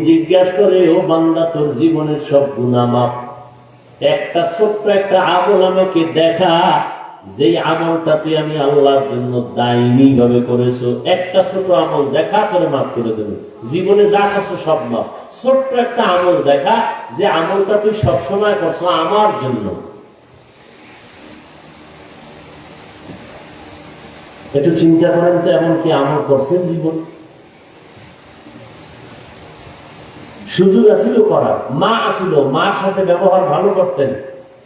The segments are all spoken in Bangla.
জিজ্ঞাসা করে, ও বান্দা, তোর জীবনের সব গুনাহ মাফ, একটা ছোট্ট একটা আমল আমাকে দেখা, যে আমলটা তুই আমি আল্লাহর জন্য দায়ী ভাবে করেছো, একটা ছোট আমল দেখা, তোরে মাফ করে দেবে। জীবনে যা করছো সব মাফ, ছোট্ট একটা আমল দেখা, যে আমলটা তুই সবসময় করছো আমার জন্য। একটু চিন্তা করেন তো, এমন কি আমল করছেন জীবন? সুযোগ আসিল করার, মা আসিল, মার সাথে ব্যবহার ভালো করতেন,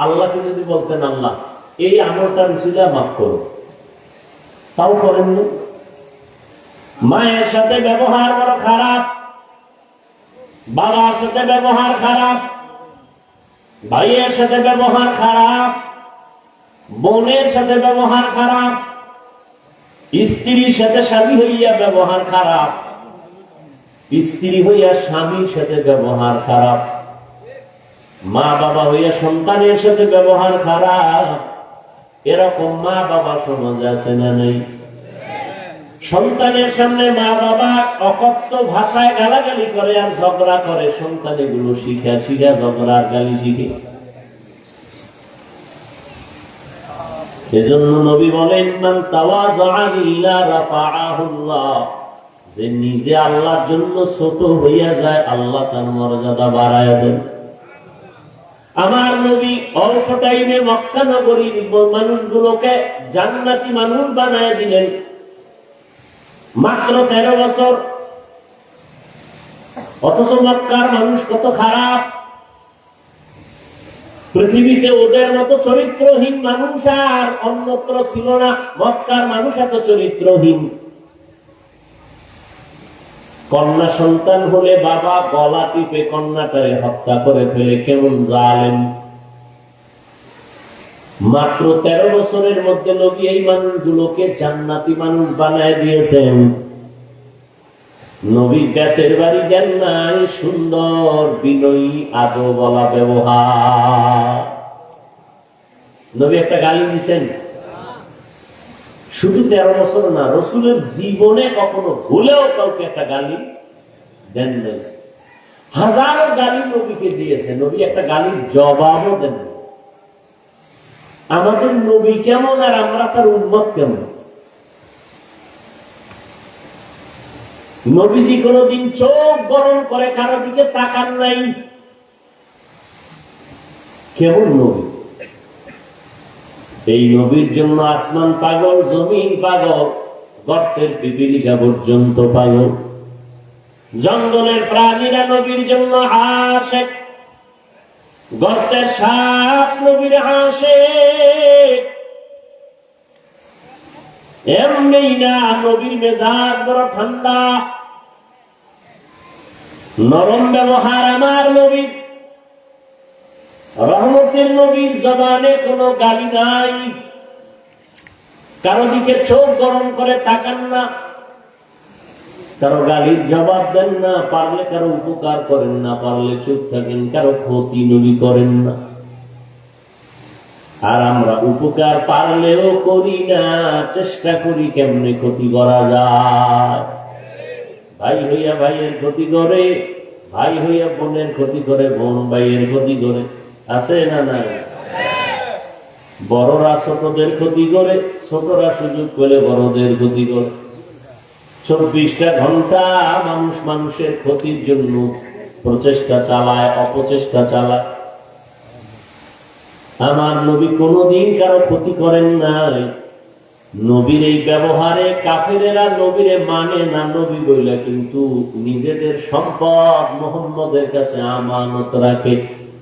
আল্লাহকে যদি বলতেন, আল্লাহ এই আমলটা রুচিলা মাফ করো, তাও করেননি। মায়ের সাথে ব্যবহার বড় খারাপ, বাবার সাথে ব্যবহার খারাপ, ভাইয়ের সাথে ব্যবহার খারাপ, বোনের সাথে ব্যবহার খারাপ, স্ত্রীর সাথে স্বামী হইয়া ব্যবহার খারাপ, স্ত্রী হইয়া স্বামীর সাথে ব্যবহার খারাপ, মা বাবা হইয়া সন্তানের সাথে ব্যবহার খারাপ। এরকম মা বাবা সমাজে আছে না নেই? সন্তানের সামনে মা বাবা অকথ্য ভাষায় গালাগালি করে আর ঝগড়া করে, সন্তান এগুলো শিখা ঝগড়া আর গালি শিখে। এজন্য নবী বলেন, মান তাওয়াযআ লিল্লাহি রাফাআহুল্লাহ, যে নিজে আল্লাহর জন্য ছোট হইয়া যায়, আল্লাহ তার মর্যাদা বাড়ায় দেন। আমার নবী অল্প টাইমে মক্কা নগরীর মানুষগুলোকে জান্নাতি মানুষ বানায় দিলেন, মাত্র 13 বছর। অথচ মক্কার মানুষ কত খারাপ, পৃথিবীতে ওদের মতো চরিত্রহীন মানুষ আর অন্যত্র ছিল না। মক্কার মানুষ এত চরিত্রহীন। কন্যা সন্তান হলে বাবা গলা টিপে কন্যাটারে হত্যা করে ফেলে, কেমন জালেম। মাত্র 13 বছরের মধ্যে নবী এই মানুষগুলোকে জান্নাতি মানুষ বানায় দিয়েছেন। নবী জাতের বাড়ি দেন নাই, সুন্দর বিনয়ী আদব বলা ব্যবহার। নবী একটা গালি দিয়েছেন, শুধু 13 বছর না, রসুলের জীবনে কখনো ভুলেও কাউকে একটা গালি দেন নাই। হাজারো গালি নবীকে দিয়েছে, নবী একটা গালির জবাবও দেন। আমাদের নবী কেমন আর আমরা তার উম্মত কেমন? নবীজি কোনদিন চোখ গরম করে কারো দিকে তাকান নাই। কেমন নবী! এই নবীর জন্য আসমান পাগল, জমিন পাগল, গর্তের পিপিলিকা পর্যন্ত পাগল, জঙ্গলের প্রাণীরা নবীর জন্য আশিক, গর্তের সাপ নবীর আশিক। এমনি না, নবীর মেজাজ বড় ঠান্ডা, নরম ব্যবহার আমার নবীর। রহমতের নবীর জবানে কোনো গালি নাই, কারো দিকে চোখ গরম করে তাকান না, কারো গালির জবাব দেন না, পারলে কারো উপকার করেন না, পারলে চুপ থাকেন, কারো ক্ষতি নবী করেন না। আর আমরা উপকার পারলেও করি না, চেষ্টা করি কেমনে ক্ষতি করা যায়। ভাই হইয়া ভাইয়ের ক্ষতি করে, ভাই হইয়া বোনের ক্ষতি করে, বোন ভাইয়ের ক্ষতি করে, আছে না নাই? বড়রা ছোটদের ক্ষতি করে, ছোটরা সুযোগ পেলে বড়দের ক্ষতি করে। 24টা ঘন্টা মানুষ মানুষের ক্ষতির জন্য প্রচেষ্টা চালায়, অপচেষ্টা চালায়। আমার নবী কোনদিন কারো ক্ষতি করেন নাই। নবীর এই ব্যবহারে কাফেরেরা নবীরে মানে না নবী বইলা, কিন্তু নিজেদের সম্পদ মুহাম্মদের কাছে আমানত রাখে।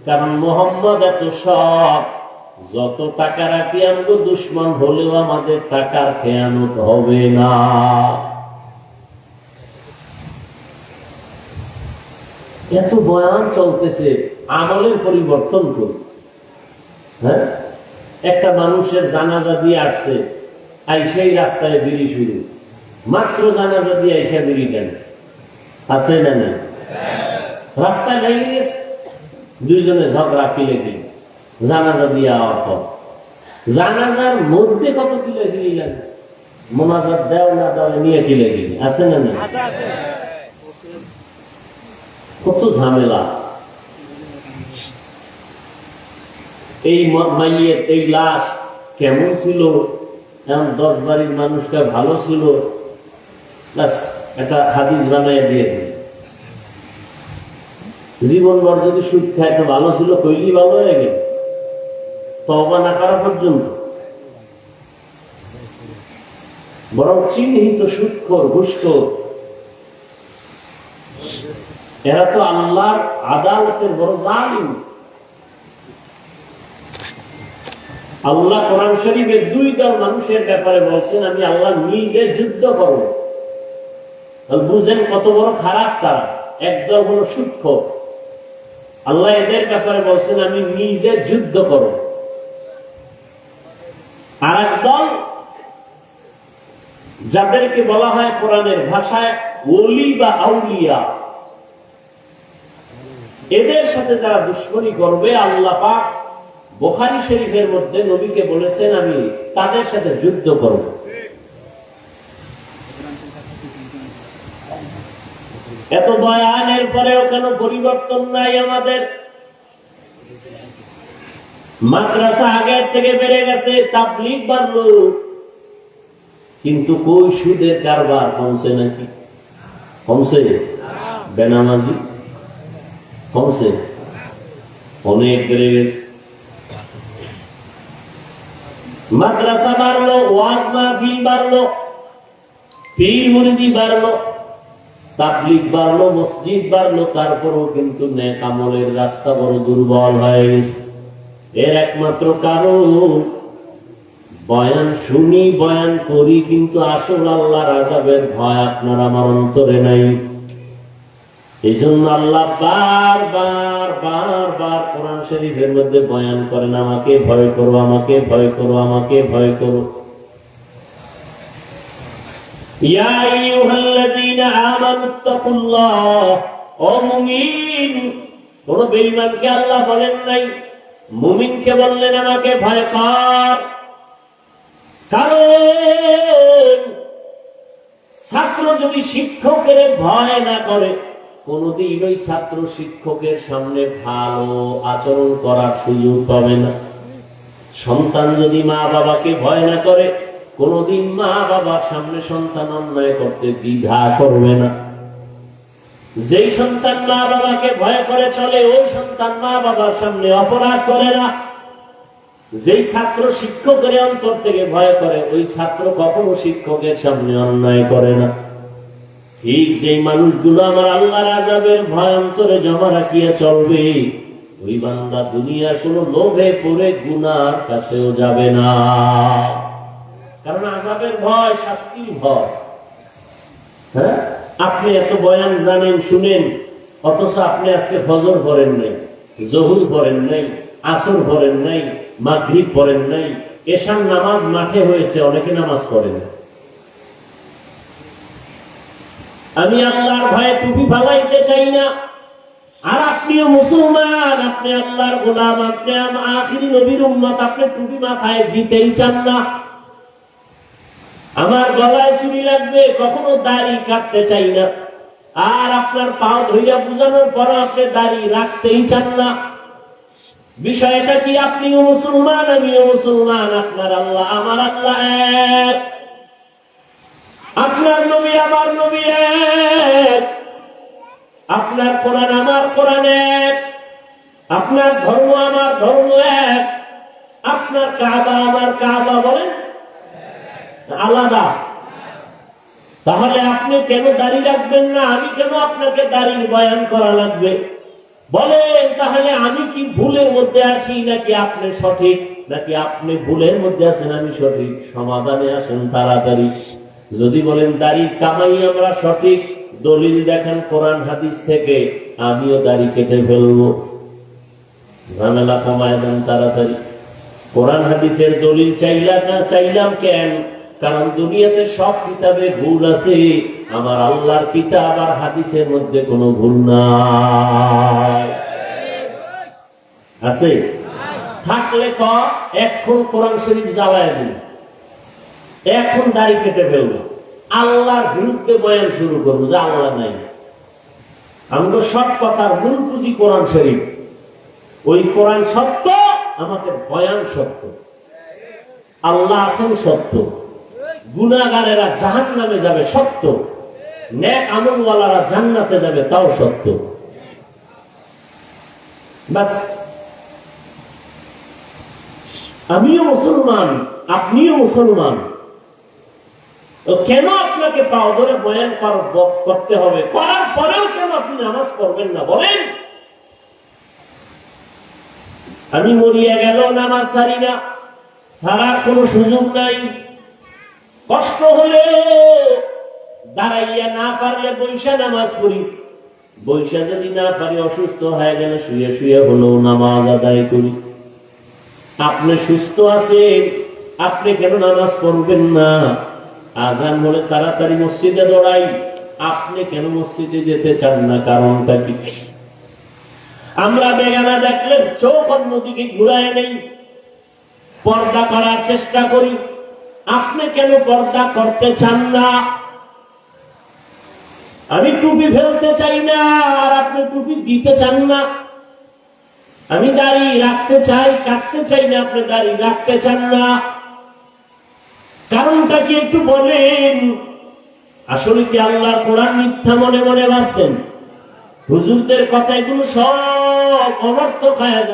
কারণ মুহাম্মদ এত সৎ, যত টাকা রাখি আমগো দুশ্মন হলেও আমাদের টাকার খেয়ানত হবে না। এত বয়ান চলতেছে, আমলের পরিবর্তন করুন। হ্যাঁ, একটা মানুষের জানাজা দিয়ে আসছে, আইসাই রাস্তায় বিড়ি শুরু, মাত্র জানাজা দিয়ে আইসা বিড়ি দেন, আছে না না? রাস্তায় লেগে গেছে, দুইজনে ঝগড়া কিলে দিল, জানাজা দিয়ে আওয়ার পর জানাজার মধ্যে কত কিলে দিলি লাগে, মোনাজাত দেও না দাও নিয়ে কিলে দিলি, আছে না না? কত ঝামেলা। এই মাইয়ের এই লাশ কেমন ছিল, এমন 10 বাড়ির মানুষটা ভালো ছিল, একটা হাদিস বানায় দিয়ে দিল। জীবনভর যদি সুদ খায় তো ভালো ছিল, কইলি ভালো হয়ে গেল, তওবা না করা পর্যন্ত। বরং চিহ্নিত সুদখোর, ঘুষখোর, এরা তো আল্লাহর আদালতের বড় জালিম। আল্লাহ কোরআন শরীফের 2 দল মানুষের ব্যাপারে বলছেন, আমি আল্লাহ নিজে যুদ্ধ করব। বুঝেন কত বড় খারাপ তারা। একদল হলো সুদখোর, আল্লাহ এদের ব্যাপারে বলছেন আমি নিজে যুদ্ধ করব। আর একদল যাদেরকে বলা হয় কোরআনের ভাষায় ওলি বা আউলিয়া, এদের সাথে যারা দুশ্মনী করবে, আল্লাহ পাক বুখারী শরীফের মধ্যে নবীকে বলেছেন আমি তাদের সাথে যুদ্ধ করব। এত বয়ানের পরেও কেন পরিবর্তন নাই আমাদের? মাদ্রাসা আগের থেকে বেড়ে গেছে, তাবলীগ বাড়লো, কিন্তু কই সুদের কারবার কমছে নাকি? কমছে? বেনামাজি কমছে? অনেক বেড়ে গেছে। মাদ্রাসা বাড়লো, ওয়াজ মাহফিল বাড়লো, পীর মুরিদি বাড়লো, তাবলীগ বাড়লো, মসজিদ বাড়লো, তারপরও কিন্তু নেক আমলের রাস্তা বড় দুর্বল হয়ে গেছে। এর একমাত্র কারণ বয়ান শুনি, বয়ান করি, কিন্তু আসল আল্লাহর আযাবের ভয় আপনার আমার অন্তরে নাই। এই জন্য আল্লাহ বারবার বারবার কোরআন শরীফের মধ্যে বয়ান করেন, আমাকে ভয় করো, আমাকে ভয় করো, আমাকে ভয় করো। ইয়া আইয়ুহাল্লাযীনা আমানুত্তাকুল্লাহ, ও মুমিন। কোন বেঈমানকে আল্লাহ বলেন নাই, মুমিনকে বললেন আমাকে ভয় কর। কারণ ছাত্র যদি শিক্ষকের ভয় না করে, কোনদিন ওই ছাত্র শিক্ষকের সামনে ভালো আচরণ করার সুযোগ পাবে না। সন্তান যদি মা বাবাকে ভয় না করে, কোনদিন মা বাবার সামনে সন্তান অন্যায় করতে দ্বিধা করবে না। যেই সন্তান মা বাবাকে ভয় করে চলে, ওই সন্তান মা বাবার সামনে অপরাধ করে না। যেই ছাত্র শিক্ষকের অন্তর থেকে ভয় করে, ওই ছাত্র কখনো শিক্ষকের সামনে অন্যায় করে না। ঠিক যেই মানুষগুলো আমার আল্লাহর আযাবের ভয় অন্তরে জমা রাখিয়া চলবে, ওই বান্দা দুনিয়ার কোন লোভে পড়ে গুনার কাছেও যাবে না। কারণ আযাবের ভয়, শাস্তির ভয়। হ্যাঁ, আপনি এত বয়ান জানেন, শুনেন, অথচ আপনি আজকে ফজর পড়েন নাই, জোহর পড়েন নাই, আসর পড়েন নাই, মাগরিব পড়েন নাই, এশার নামাজ মাঠে হয়েছে, অনেকে নামাজ পড়েন না। আমি আল্লাহর ভয়ে টুপি ফালাইতে চাই না। আর আপনিও মুসলমান, আপনি আল্লাহর গোলাম, আপনি আখির নবীর উম্মত, আপনি টুপি মাথায় দিতেই চান না। আমার গলায় চুরি লাগবে, কখনো দাড়ি কাটতে চাই না। আর আপনার পাও ধইরা বুঝানোর পর আপনি দাড়ি রাখতেই চান না। বিষয়টা কি? আপনিও মুসলমান, আমিও মুসলমান, আপনার আল্লাহ আমার আল্লাহ এক, আপনার নবী আমার নবী এক, আপনার কোরআন আমার কোরআন এক, আপনার ধর্ম আমার ধর্ম এক, আপনার কাবা আমার কাবা বলেন আলাদা। তাহলে আপনি কেন দাড়ি রাখবেন না? আমি কেন আপনাকে দাড়ির বয়ান করা লাগবে? বলেন, তাহলে আমি কি ভুলের মধ্যে আছি, নাকি আপনি সঠিক, নাকি আপনি ভুলের মধ্যে আছেন আমি সঠিক? সমাধানে আসেন তাড়াতাড়ি। যদি বলেন দাড়ি কামাই আমরা সঠিক, দলিল দেখেন কোরআন হাদিস থেকে, আমিও দাড়ি কেটে ফেলবো। ঝামেলা কমায় দেন তাড়াতাড়ি। কোরআন হাদিসের দলিল চাইলাম না, চাইলাম কেন? কারণ দুনিয়াতে সব কিতাবে ভুল আছে, আমার আল্লাহর কিতাব আর হাদিসের মধ্যে কোনো ভুল নাই। আছে? থাকলে এখন কোরআন শরীফ জ্বালায় দিন, এখন দাড়ি কেটে ফেলবো, আল্লাহর বিরুদ্ধে বয়ান শুরু করবো যে আল্লাহ নাই। আমাদের সব কথার মূল পুঁজি কোরআন শরীফ। ওই কোরআন সত্য, আমাদের বয়ান সত্য। আল্লাহ আছেন সত্য, গুনাহগারেরা জাহান্নামে যাবে সত্য, নেক আমলওয়ালারা জান্নাতে যাবে তাও সত্য। বাস, আমিও মুসলমান, আপনিও মুসলমান, তো কেন আপনাকে পাও ধরে বয়ান করতে হবে? করার পরেও কেন আপনি নামাজ পড়বেন না বলেন? আমি মরিয়া গেল নামাজ ছাড়ি না, ছাড়ার কোনো সুযোগ নাই। কষ্ট হলে দাঁড়াইয়া না পারলে বৈশা নামাজ পড়ি, বৈশা যদি না পারি অসুস্থ হয়ে গেলে শুয়ে শুয়ে হলেও নামাজ আদায় করি। আপনি সুস্থ আছেন, আপনি কেন নামাজ পড়বেন না? আজান হলে তাড়াতাড়ি মসজিদে দৌড়াই, আপনি কেন মসজিদে যেতে চান না? কারণটা কি? আমরা বেগানা দেখলে চোখ অন্যদিকে ঘুরায় নেই, পর্দা করার চেষ্টা করি। আপনি কেন পর্দা করতে চান না? আমি টুপি ফেলতে চাই না, আর আপনি টুপি দিতে চান না। আমি দাড়ি রাখতে চাই, কাটতে চাই না, আপনি দাড়ি রাখতে চান না। কারণটা কি একটু বলেন? আসলে কি আল্লাহর কোরআন মিথ্যা মনে মনে ভাবছেন? হুজুরদের কথা এগুলো সব অনর্থক হয়ে যায়।